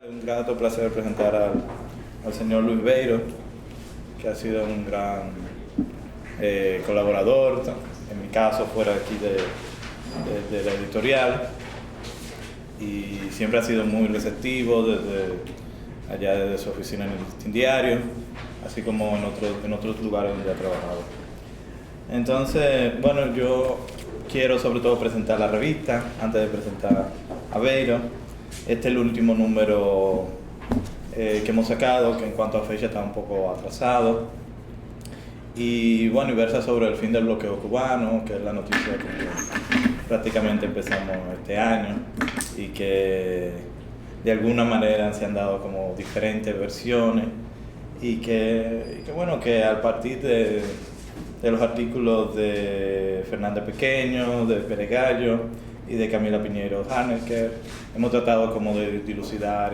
Un grato placer presentar al señor Luis Beiro, que ha sido un gran colaborador, en mi caso fuera aquí de la editorial, y siempre ha sido muy receptivo desde su oficina en el Listín Diario, así como en otros lugares donde ha trabajado. Entonces, bueno, yo quiero sobre todo presentar la revista antes de presentar a Beiro. Este es el último número que hemos sacado, que en cuanto a fecha está un poco atrasado. Y bueno, y versa sobre el fin del bloqueo cubano, que es la noticia que prácticamente empezamos este año y que de alguna manera se han dado como diferentes versiones y que bueno, que al partir de los artículos de Fernández Pequeño, de Pérez Gallo y de Camila Piñeiro Harnecker, hemos tratado como de dilucidar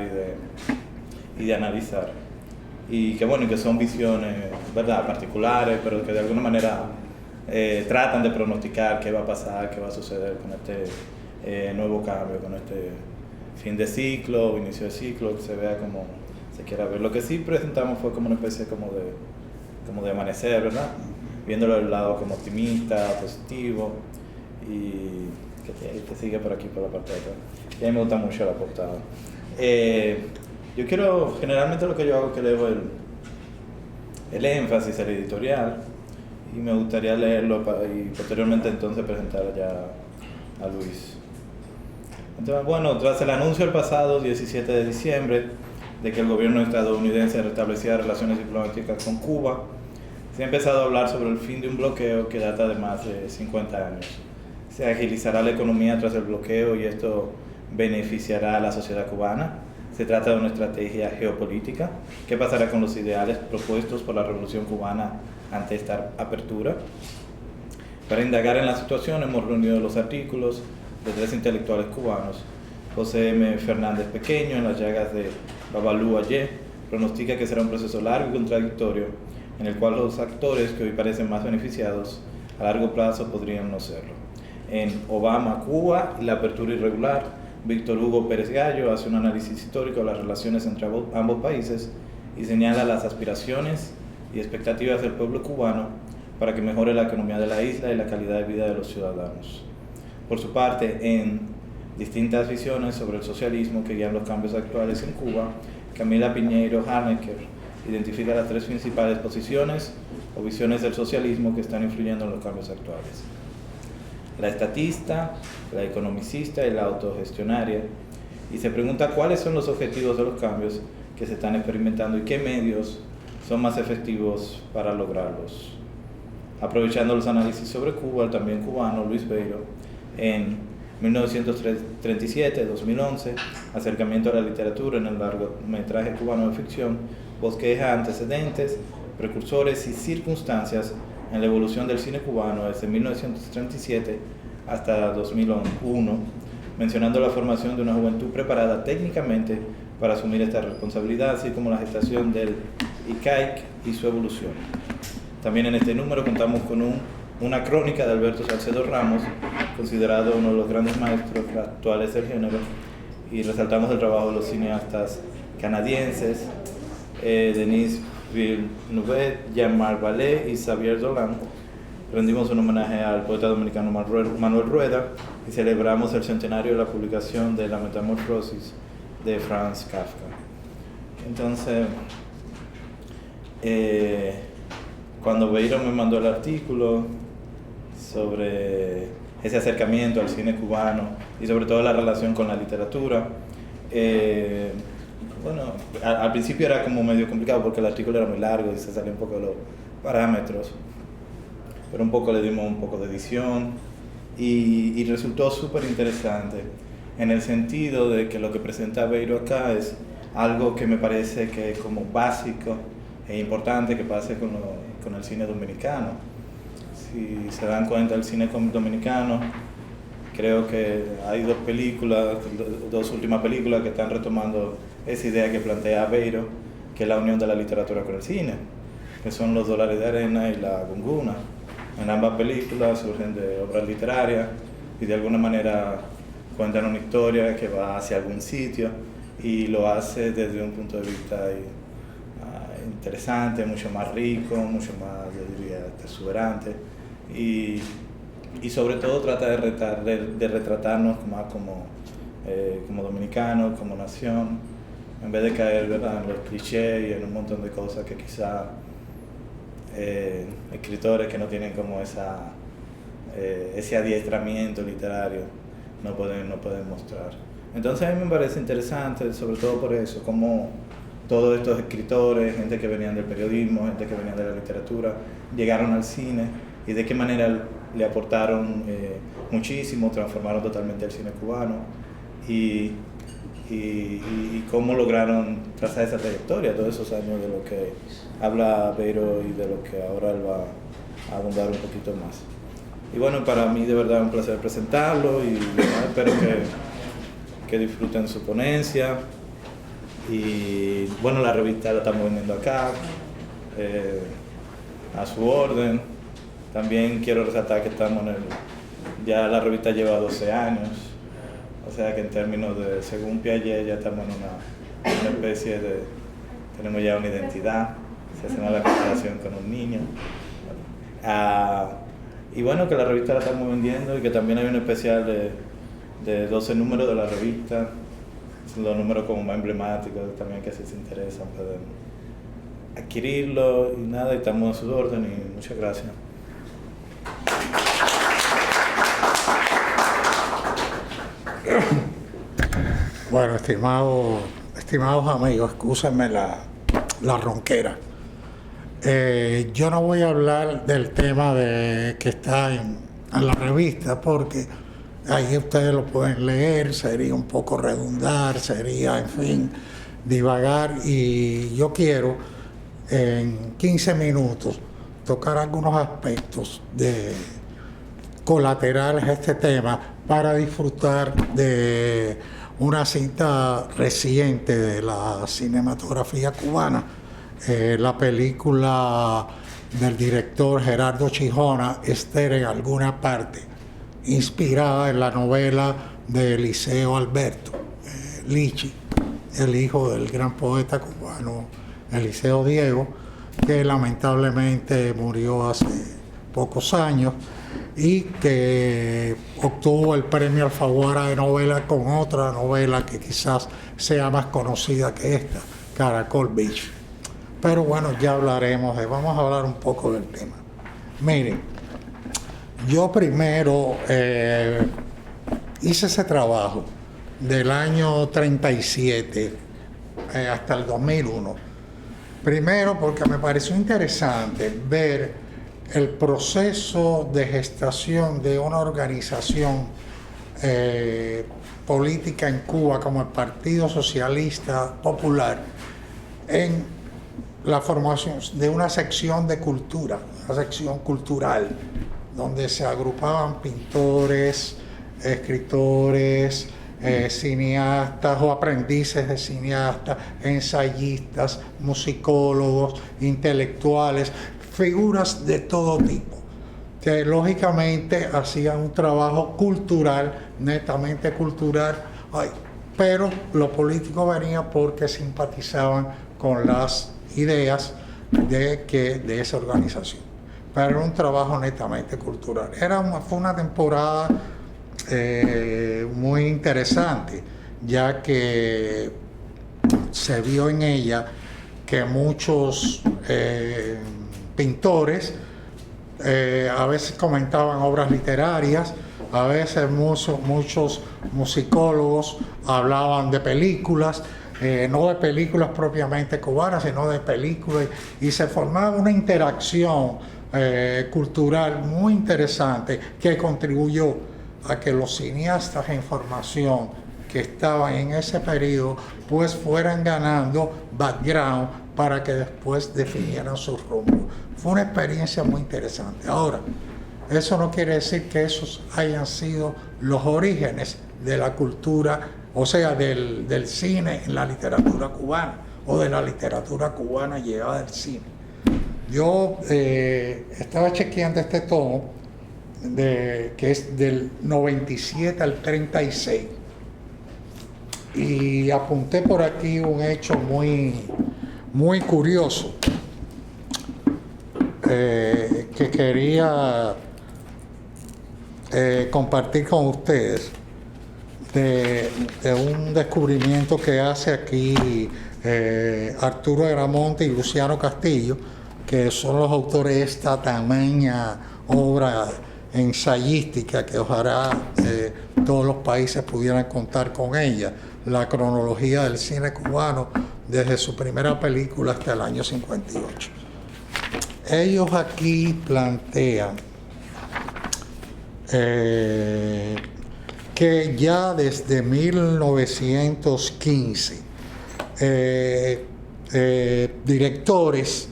y de analizar. Y que bueno, que son visiones, ¿verdad?, particulares, pero que de alguna manera tratan de pronosticar qué va a pasar, qué va a suceder con este nuevo cambio, con este fin de ciclo, inicio de ciclo, que se vea como se quiera ver. Lo que sí presentamos fue como una especie como de amanecer, ¿verdad?, viéndolo del lado como optimista, positivo, y que sigue por aquí, por la parte de atrás. Y a mí me gusta mucho la portada. Yo quiero, generalmente lo que yo hago es que leo el énfasis al editorial, y me gustaría leerlo y posteriormente entonces presentar ya a Luis. Entonces, bueno, tras el anuncio el pasado 17 de diciembre de que el gobierno estadounidense restablecía relaciones diplomáticas con Cuba, se ha empezado a hablar sobre el fin de un bloqueo que data de más de 50 años. Se agilizará la economía tras el bloqueo y esto beneficiará a la sociedad cubana. Se trata de una estrategia geopolítica. ¿Qué pasará con los ideales propuestos por la Revolución Cubana ante esta apertura? Para indagar en la situación hemos reunido los artículos de 3 intelectuales cubanos. José M. Fernández Pequeño, en las llagas de Babalu Ayé, pronostica que será un proceso largo y contradictorio, en el cual los actores que hoy parecen más beneficiados a largo plazo podrían no serlo. En Obama, Cuba y la apertura irregular, Víctor Hugo Pérez Gallo hace un análisis histórico de las relaciones entre ambos países y señala las aspiraciones y expectativas del pueblo cubano para que mejore la economía de la isla y la calidad de vida de los ciudadanos. Por su parte, en distintas visiones sobre el socialismo que guían los cambios actuales en Cuba, Camila Piñeiro Harnecker identifica las 3 principales posiciones o visiones del socialismo que están influyendo en los cambios actuales: la estatista, la economicista y la autogestionaria, y se pregunta cuáles son los objetivos de los cambios que se están experimentando y qué medios son más efectivos para lograrlos. Aprovechando los análisis sobre Cuba, el también cubano Luis Beiro, en 1937-2011, Acercamiento a la literatura en el largometraje cubano de ficción, bosqueja antecedentes, precursores y circunstancias en la evolución del cine cubano desde 1937 hasta 2001, mencionando la formación de una juventud preparada técnicamente para asumir esta responsabilidad, así como la gestación del ICAIC y su evolución. También en este número contamos con una crónica de Alberto Salcedo Ramos, considerado uno de los grandes maestros actuales del género, y resaltamos el trabajo de los cineastas canadienses Denis Villeneuve, Jean-Marc Vallée y Xavier Dolan. Rendimos un homenaje al poeta dominicano Manuel Rueda y celebramos el centenario de la publicación de La Metamorfosis de Franz Kafka. Entonces, cuando Beiro me mandó el artículo sobre ese acercamiento al cine cubano y sobre todo la relación con la literatura, bueno, al principio era como medio complicado porque el artículo era muy largo y se salía un poco de los parámetros, pero un poco le dimos un poco de edición y resultó súper interesante en el sentido de que lo que presenta Beiro acá es algo que me parece que es como básico e importante que pase con el cine dominicano. Si se dan cuenta, el cine dominicano, creo que hay 2 últimas películas que están retomando esa idea que plantea Beiro, que es la unión de la literatura con el cine, que son Los Dólares de Arena y La Gunguna. En ambas películas surgen de obras literarias y de alguna manera cuentan una historia que va hacia algún sitio y lo hace desde un punto de vista interesante, mucho más rico, mucho más, yo diría, exuberante, y sobre todo trata de retratarnos más como dominicanos, como nación, en vez de caer, ¿verdad?, en los clichés y en un montón de cosas que quizá escritores que no tienen como ese adiestramiento literario no pueden mostrar. Entonces a mí me parece interesante, sobre todo por eso, como todos estos escritores, gente que venían del periodismo, gente que venía de la literatura, llegaron al cine y de qué manera le aportaron muchísimo, transformaron totalmente el cine cubano y cómo lograron trazar esa trayectoria, todos esos años de lo que habla Beiro y de lo que ahora él va a abundar un poquito más. Y bueno, para mí de verdad es un placer presentarlo y espero que disfruten su ponencia. Y bueno, la revista la estamos vendiendo acá, a su orden. También quiero resaltar que ya la revista lleva 12 años, o sea que en términos de, según Piaget, ya estamos en una especie tenemos ya una identidad, si hacemos la comparación con un niño. Y bueno, que la revista la estamos vendiendo y que también hay un especial de 12 números de la revista, los números como más emblemáticos también, que si se interesan pueden adquirirlo y nada, y estamos a su orden y muchas gracias. Bueno, estimados amigos, excúsenme la ronquera. Yo no voy a hablar del tema que está en la revista, porque ahí ustedes lo pueden leer, sería un poco redundar, sería, en fin, divagar, y yo quiero en 15 minutos tocar algunos aspectos colaterales a este tema para disfrutar de una cinta reciente de la cinematografía cubana, la película del director Gerardo Chijona, Esther en alguna parte, inspirada en la novela de Eliseo Alberto Lichi, el hijo del gran poeta cubano Eliseo Diego, que lamentablemente murió hace pocos años y que obtuvo el premio Alfaguara de novela con otra novela que quizás sea más conocida que esta, Caracol Beach. Pero bueno, ya vamos a hablar un poco del tema. Miren, yo primero hice ese trabajo del año 37 hasta el 2001. Primero porque me pareció interesante ver el proceso de gestación de una organización política en Cuba como el Partido Socialista Popular en la formación de una sección de cultura, una sección cultural, donde se agrupaban pintores, escritores, cineastas o aprendices de cineastas, ensayistas, musicólogos, intelectuales, figuras de todo tipo, que lógicamente hacían un trabajo cultural, netamente cultural, pero lo político venía porque simpatizaban con las ideas de esa organización. Pero era un trabajo netamente cultural. Fue una temporada muy interesante, ya que se vio en ella que muchos pintores a veces comentaban obras literarias, a veces muchos musicólogos hablaban de películas, no de películas propiamente cubanas, sino de películas, y se formaba una interacción cultural muy interesante que contribuyó a que los cineastas en formación que estaban en ese periodo pues fueran ganando background para que después definieran su rumbo. Fue una experiencia muy interesante. Ahora, eso no quiere decir que esos hayan sido los orígenes de la cultura, o sea, del cine en la literatura cubana, o de la literatura cubana llegada al cine. Yo estaba chequeando este tomo, que es del 97 al 36. y apunté por aquí un hecho muy curioso que quería compartir con ustedes de un descubrimiento que hace aquí Arturo Agramonte y Luciano Castillo, que son los autores de esta tamaña obra ensayística que ojalá todos los países pudieran contar con ella, la cronología del cine cubano desde su primera película hasta el año 58. Ellos aquí plantean que ya desde 1915 directores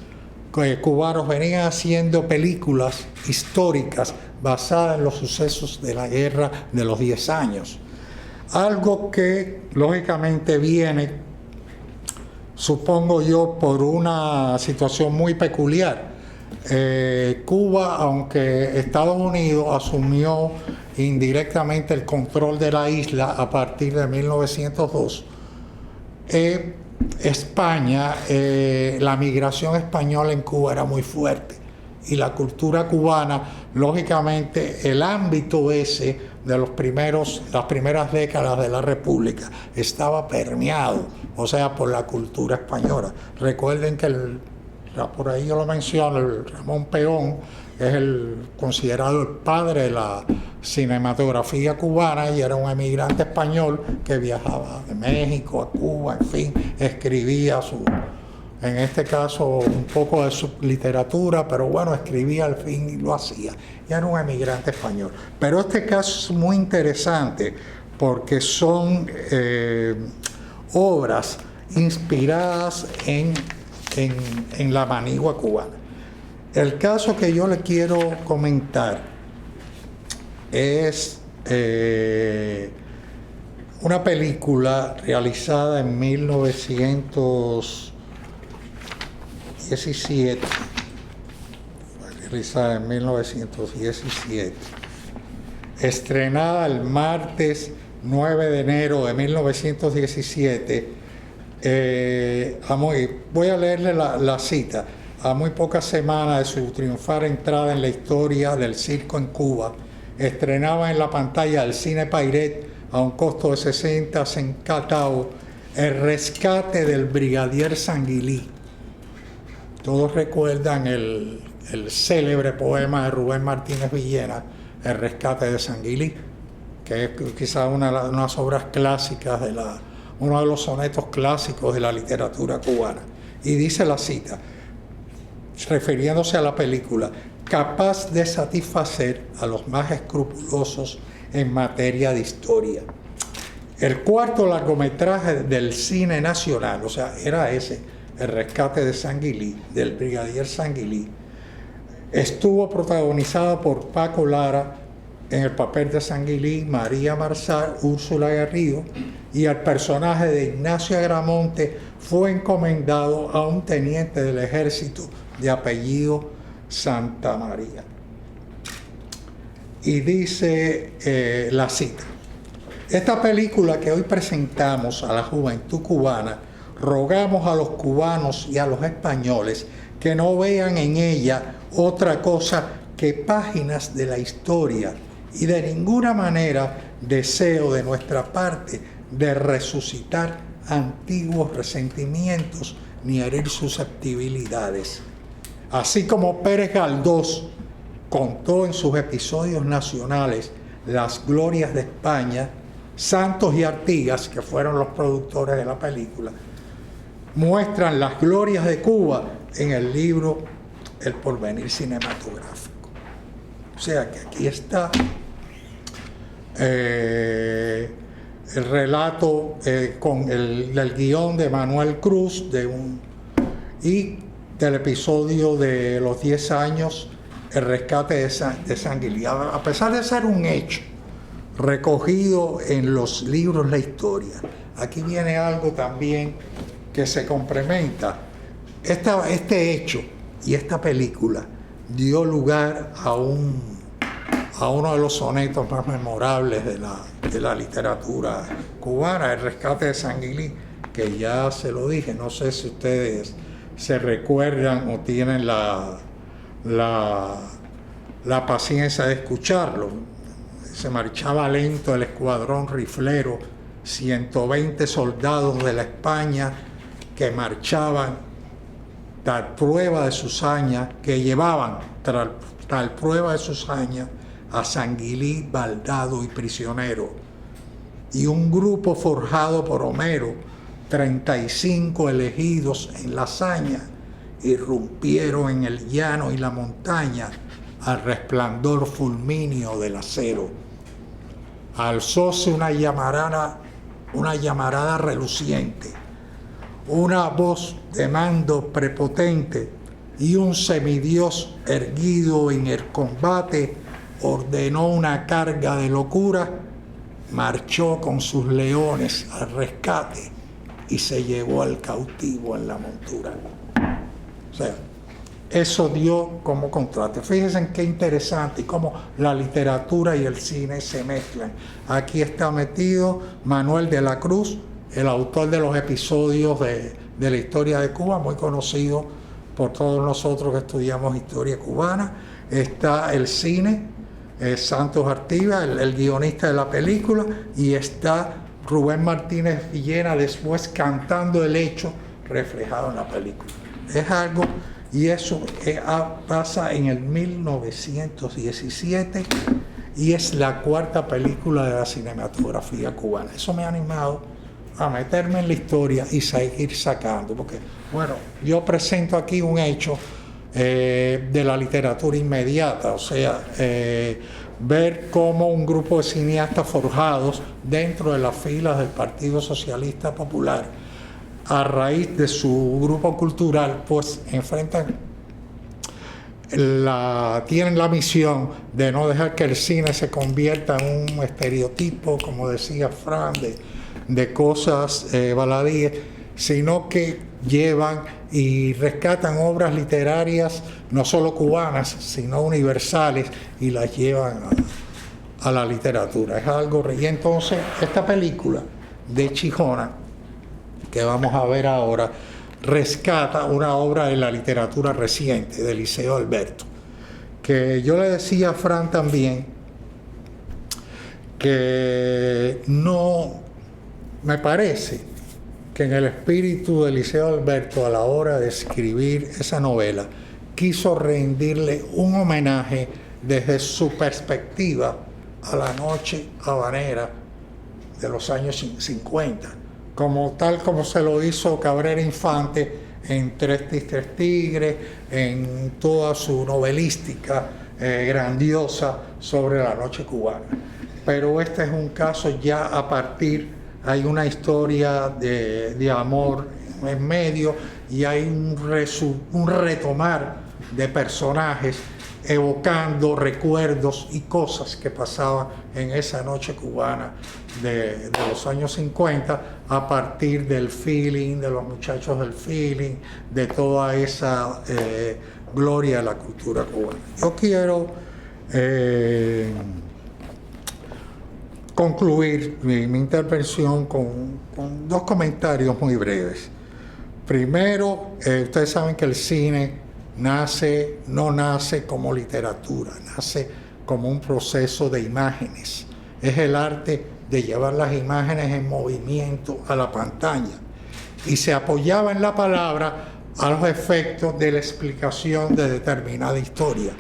cubanos venían haciendo películas históricas basadas en los sucesos de la guerra de los 10 años. Algo que lógicamente viene, supongo yo, por una situación muy peculiar. Cuba, aunque Estados Unidos asumió indirectamente el control de la isla a partir de 1902, España, la migración española en Cuba era muy fuerte y la cultura cubana, lógicamente, el ámbito ese de las primeras décadas de la República estaba permeado, o sea, por la cultura española. Recuerden que por ahí yo lo menciono, el Ramón Peón es considerado el padre de la cinematografía cubana y era un emigrante español que viajaba de México a Cuba, en fin, escribía en este caso un poco de su literatura, pero bueno, escribía al fin y lo hacía. Y era un emigrante español. Pero este caso es muy interesante porque son obras inspiradas en la manigua cubana. El caso que yo le quiero comentar es una película realizada en 1917, estrenada el martes 9 de enero de 1917. Voy a leerle la cita. A muy pocas semanas de su triunfal entrada en la historia del circo en Cuba, estrenaba en la pantalla del Cine Pairet a un costo de 60 centavos El rescate del brigadier Sanguilí. Todos recuerdan el célebre poema de Rubén Martínez Villena, El rescate de Sanguilí, que es quizás una de las obras clásicas uno de los sonetos clásicos de la literatura cubana. Y dice la cita, refiriéndose a la película, capaz de satisfacer a los más escrupulosos en materia de historia. El cuarto largometraje del cine nacional, o sea, era ese, El rescate de Sanguilí, del brigadier Sanguilí, estuvo protagonizado por Paco Lara en el papel de Sanguilí, María Marzal, Úrsula Garrido, y el personaje de Ignacio Agramonte fue encomendado a un teniente del ejército de apellido Santa María. Y dice la cita, esta película que hoy presentamos a la juventud cubana, rogamos a los cubanos y a los españoles que no vean en ella otra cosa que páginas de la historia y de ninguna manera deseo de nuestra parte de resucitar antiguos resentimientos ni herir susceptibilidades. Así como Pérez Galdós contó en sus episodios nacionales las glorias de España, Santos y Artigas, que fueron los productores de la película, muestran las glorias de Cuba en el libro El porvenir cinematográfico. O sea que aquí está el relato con el guión de Manuel Cruz y del episodio de los 10 años, el rescate de Sanguilí. A pesar de ser un hecho recogido en los libros de la historia, aquí viene algo también que se complementa. Este hecho y esta película dio lugar a uno de los sonetos más memorables de la de la literatura cubana, El rescate de Sanguilí, que ya se lo dije, no sé si ustedes se recuerdan o tienen la paciencia de escucharlo. Se marchaba lento el escuadrón riflero, 120 soldados de la España que marchaban tal prueba de sus hazañas, que llevaban tal prueba de sus hazañas a Sanguilí, baldado y prisionero. Y un grupo forjado por Homero, 35 elegidos en la hazaña, irrumpieron en el llano y la montaña al resplandor fulmíneo del acero. Alzóse una llamarada reluciente, una voz de mando prepotente, y un semidios erguido en el combate ordenó una carga de locura, marchó con sus leones al rescate y se llevó al cautivo en la montura. O sea, eso dio como contraste. Fíjense en qué interesante y cómo la literatura y el cine se mezclan. Aquí está metido Manuel de la Cruz, el autor de los episodios de la historia de Cuba, muy conocido por todos nosotros que estudiamos historia cubana. Está el cine, Santos Artigas, el guionista de la película, y está Rubén Martínez Villena después cantando el hecho reflejado en la película. Es algo, y eso pasa en el 1917 y es la cuarta película de la cinematografía cubana. Eso me ha animado a meterme en la historia y seguir sacando, porque, bueno, yo presento aquí un hecho de la literatura inmediata, o sea, ver cómo un grupo de cineastas forjados dentro de las filas del Partido Socialista Popular, a raíz de su grupo cultural, pues tienen la misión de no dejar que el cine se convierta en un estereotipo, como decía Fran, de cosas baladíes, sino que llevan y rescatan obras literarias no solo cubanas, sino universales, y las llevan a la literatura. Es algo. Y entonces esta película de Chijona, que vamos a ver ahora, rescata una obra de la literatura reciente de Eliseo Alberto, que yo le decía a Fran también que no me parece que en el espíritu de Eliseo Alberto, a la hora de escribir esa novela, quiso rendirle un homenaje desde su perspectiva a la noche habanera de los años 50, tal como se lo hizo Cabrera Infante en Tres Tigres, en toda su novelística grandiosa sobre la noche cubana. Pero este es un caso ya a partir. Hay una historia de amor en medio y hay un retomar de personajes evocando recuerdos y cosas que pasaban en esa noche cubana de los años 50, a partir del feeling, de los muchachos del feeling, de toda esa gloria de la cultura cubana. Yo quiero concluir mi intervención con dos comentarios muy breves. Primero, ustedes saben que el cine no nace como literatura, nace como un proceso de imágenes. Es el arte de llevar las imágenes en movimiento a la pantalla, y se apoyaba en la palabra a los efectos de la explicación de determinada historia.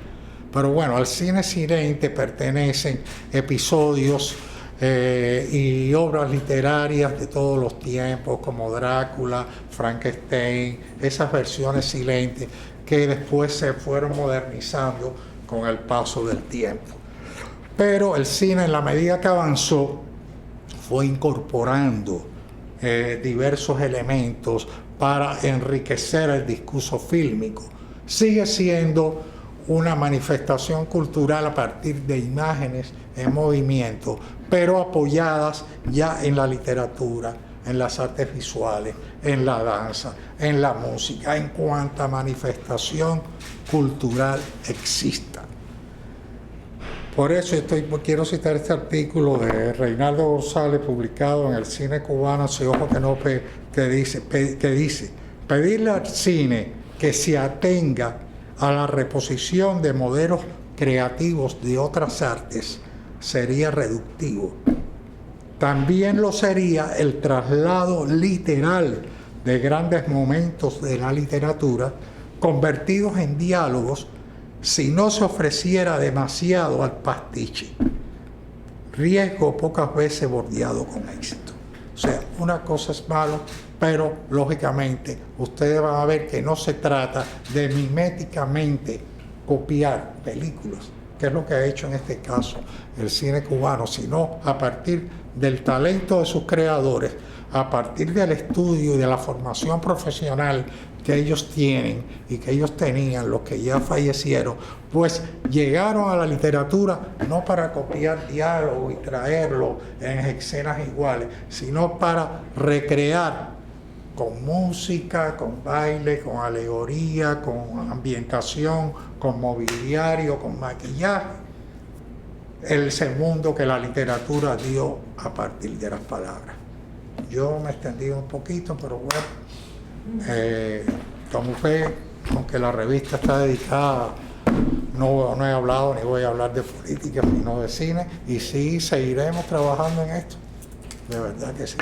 Pero bueno, al cine silente pertenecen episodios y obras literarias de todos los tiempos, como Drácula, Frankenstein, esas versiones silentes que después se fueron modernizando con el paso del tiempo. Pero el cine, en la medida que avanzó, fue incorporando diversos elementos para enriquecer el discurso fílmico. Sigue siendo una manifestación cultural a partir de imágenes en movimiento, pero apoyadas ya en la literatura, en las artes visuales, en la danza, en la música, en cuanta manifestación cultural exista. Por eso quiero citar este artículo de Reinaldo González, publicado en el Cine Cubano, Si Ojo que no que dice, pedirle al cine que se atenga a la reposición de modelos creativos de otras artes sería reductivo. También lo sería el traslado literal de grandes momentos de la literatura convertidos en diálogos si no se ofreciera demasiado al pastiche. Riesgo pocas veces bordeado con éxito. O sea, una cosa es malo, pero lógicamente ustedes van a ver que no se trata de miméticamente copiar películas, que es lo que ha hecho en este caso el cine cubano, sino a partir del talento de sus creadores, a partir del estudio y de la formación profesional que ellos tienen y que ellos tenían, los que ya fallecieron, pues llegaron a la literatura no para copiar diálogo y traerlo en escenas iguales, sino para recrear con música, con baile, con alegoría, con ambientación, con mobiliario, con maquillaje, ese mundo que la literatura dio a partir de las palabras. Yo me he extendido un poquito, pero bueno, tomo fe, aunque la revista está dedicada, no he hablado ni voy a hablar de política, sino de cine, y sí seguiremos trabajando en esto, de verdad que sí.